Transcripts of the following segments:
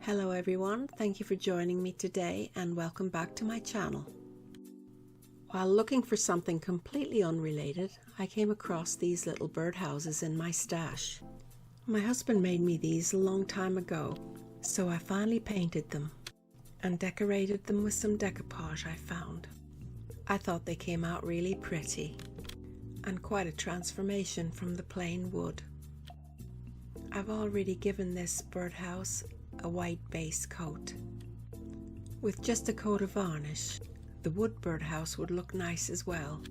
Hello everyone, thank you for joining me today and welcome back to my channel. While looking for something completely unrelated, I came across these little birdhouses in my stash. My husband made me these a long time ago, so I finally painted them and decorated them with some decoupage I found. I thought they came out really pretty and quite a transformation from the plain wood. I've already given this birdhouse a white base coat. With just a coat of varnish, the wood birdhouse would look nice as well.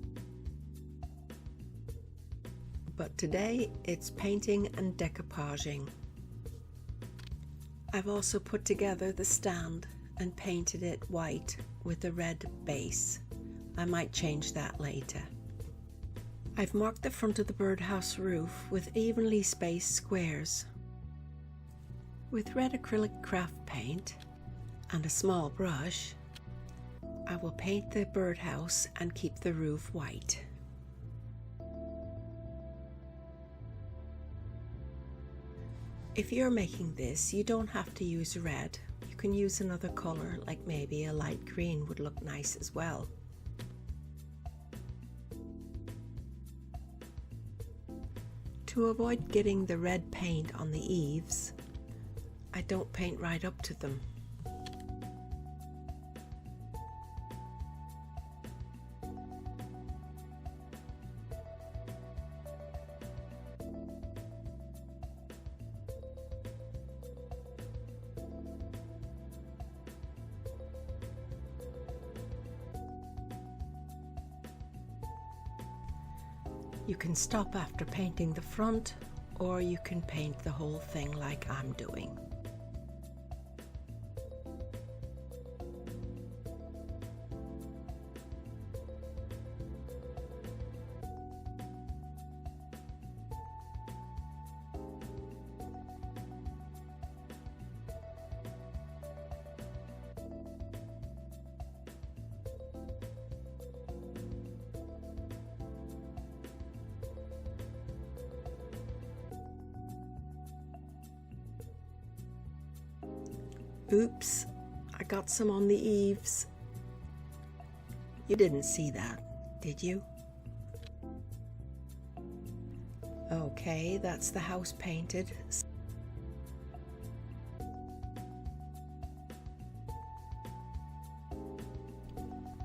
But today it's painting and decoupaging. I've also put together the stand and painted it white with a red base. I might change that later. I've marked the front of the birdhouse roof with evenly spaced squares. With red acrylic craft paint and a small brush, I will paint the birdhouse and keep the roof white. If you're making this, you don't have to use red. You can use another color, like maybe a light green would look nice as well. To avoid getting the red paint on the eaves, I don't paint right up to them. You can stop after painting the front, or you can paint the whole thing like I'm doing. Oops, I got some on the eaves. You didn't see that, did you? Okay, that's the house painted.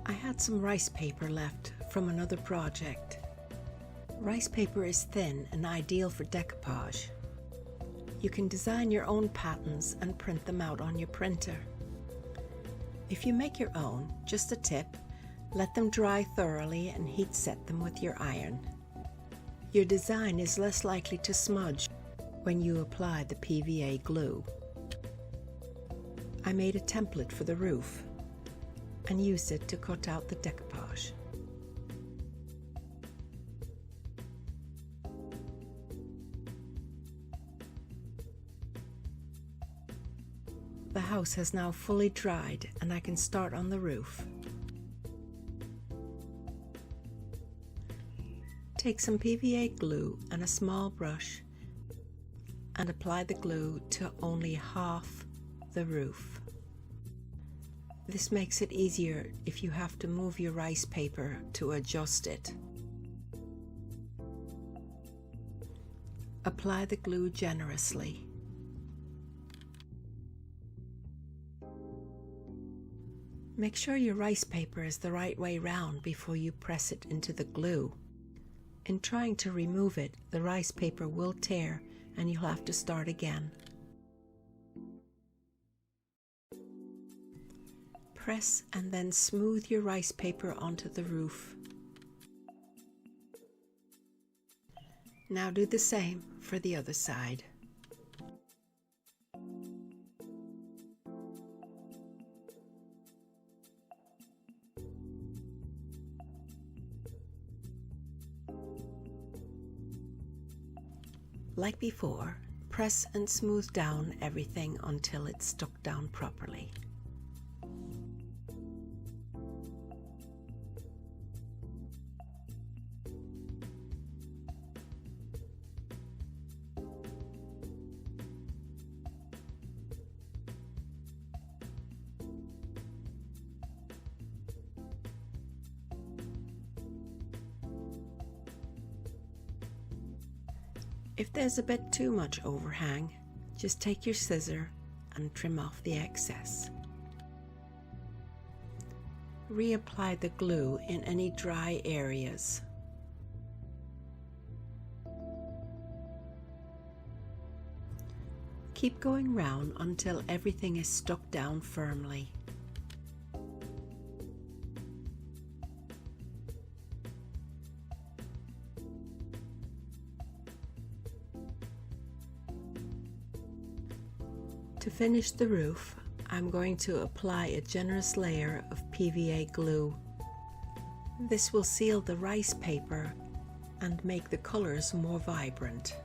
I had some rice paper left from another project. Rice paper is thin and ideal for decoupage. You can design your own patterns and print them out on your printer. If you make your own, just a tip, let them dry thoroughly and heat set them with your iron. Your design is less likely to smudge when you apply the PVA glue. I made a template for the roof and used it to cut out the decoupage. The house has now fully dried and I can start on the roof. Take some PVA glue and a small brush and apply the glue to only half the roof. This makes it easier if you have to move your rice paper to adjust it. Apply the glue generously. Make sure your rice paper is the right way round before you press it into the glue. In trying to remove it, the rice paper will tear and you'll have to start again. Press and then smooth your rice paper onto the roof. Now do the same for the other side. Like before, press and smooth down everything until it's stuck down properly. If there's a bit too much overhang, just take your scissor and trim off the excess. Reapply the glue in any dry areas. Keep going round until everything is stuck down firmly. To finish the roof, I'm going to apply a generous layer of PVA glue. This will seal the rice paper and make the colours more vibrant.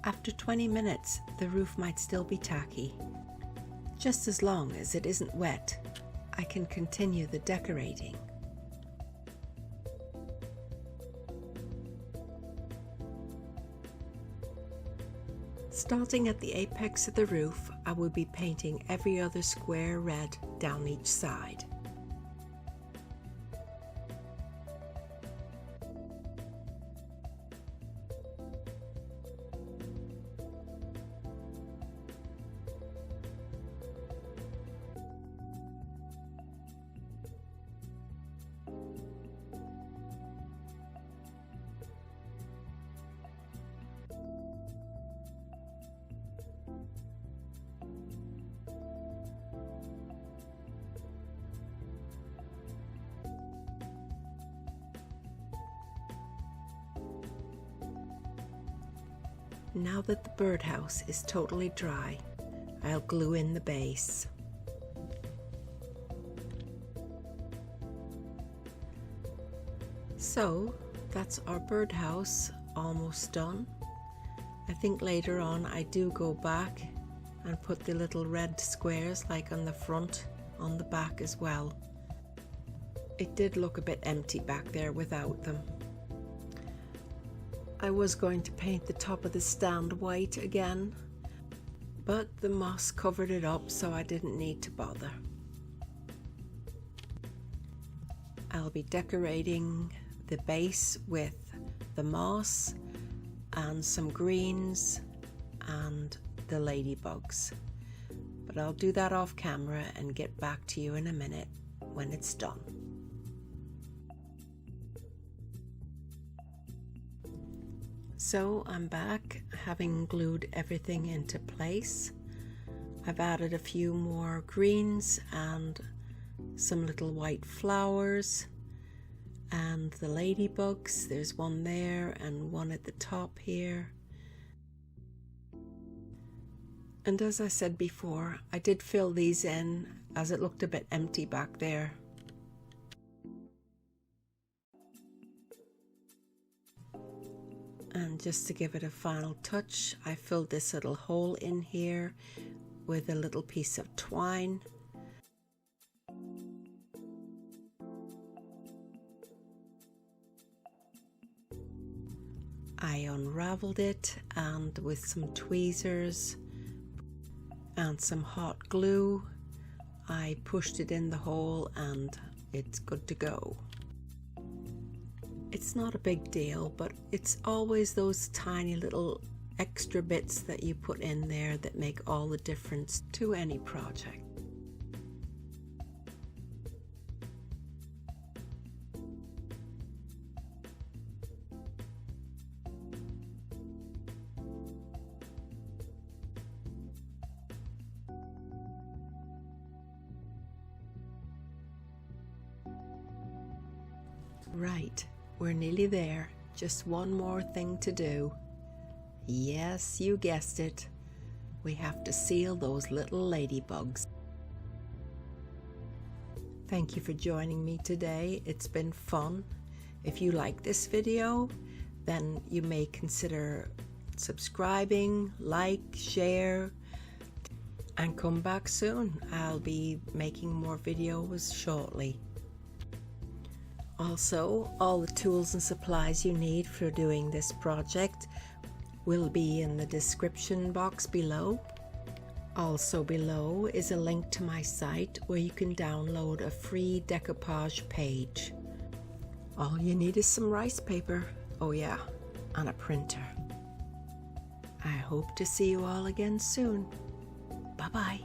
After 20 minutes, the roof might still be tacky. Just as long as it isn't wet, I can continue the decorating. Starting at the apex of the roof, I will be painting every other square red down each side. Now that the birdhouse is totally dry, I'll glue in the base. So that's our birdhouse almost done. I think later on I do go back and put the little red squares like on the front, on the back as well. It did look a bit empty back there without them. I was going to paint the top of the stand white again, but the moss covered it up, so I didn't need to bother. I'll be decorating the base with the moss and some greens and the ladybugs, but I'll do that off camera and get back to you in a minute when it's done. So I'm back, having glued everything into place. I've added a few more greens and some little white flowers and the ladybugs. There's one there and one at the top here. And as I said before, I did fill these in as it looked a bit empty back there. And just to give it a final touch, I filled this little hole in here with a little piece of twine. I unraveled it and with some tweezers and some hot glue, I pushed it in the hole and it's good to go. It's not a big deal, but it's always those tiny little extra bits that you put in there that make all the difference to any project. Right. We're nearly there, just one more thing to do. Yes, you guessed it. We have to seal those little ladybugs. Thank you for joining me today. It's been fun. If you like this video, then you may consider subscribing, like, share, and come back soon. I'll be making more videos shortly. Also, all the tools and supplies you need for doing this project will be in the description box below. Also below is a link to my site where you can download a free decoupage page. All you need is some rice paper, oh yeah, and a printer. I hope to see you all again soon. Bye-bye.